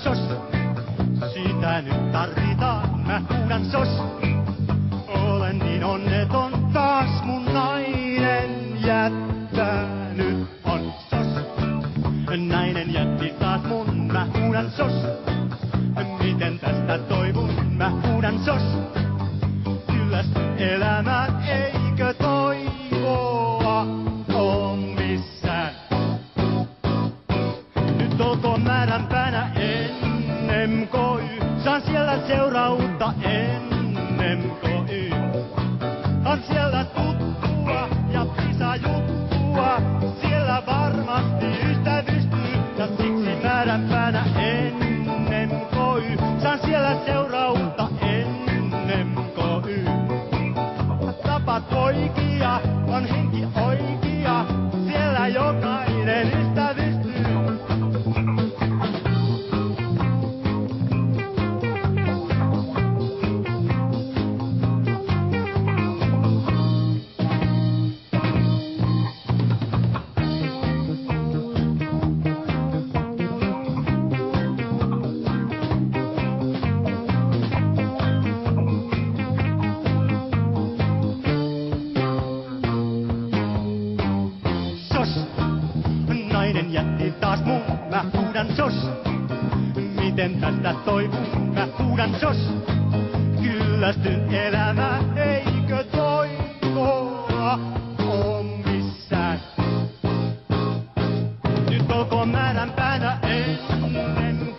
sos. Sitä nyt tarvitaan, mä huudan sos. Olen niin onneton, taas mun nainen jättänyt on sos. Nainen jätti taas mun, mä huudan sos. Miten tästä toivun, mä huudan sos. Kyllästyn elämään, eikö toivoa oo missään. Nyt olkoon määränpäänä ennen KY. Saan siellä seurautta ennen KY. On siellä tuttua ja pisajuttua. Siellä varmasti ystävystyy. Ja siksi määränpäänä ennen KY. Saan siellä seurautta ennen KY. Tapat poikia, on henki oikea. Siellä jokainen ystävystyy. Nainen jätti taas mun, mä huudan sos. Miten tästä toivun, mä huudan sos. Kyllästyn elämään, eikö toivoa oo missään. Nyt olkoon määränpäänä ennen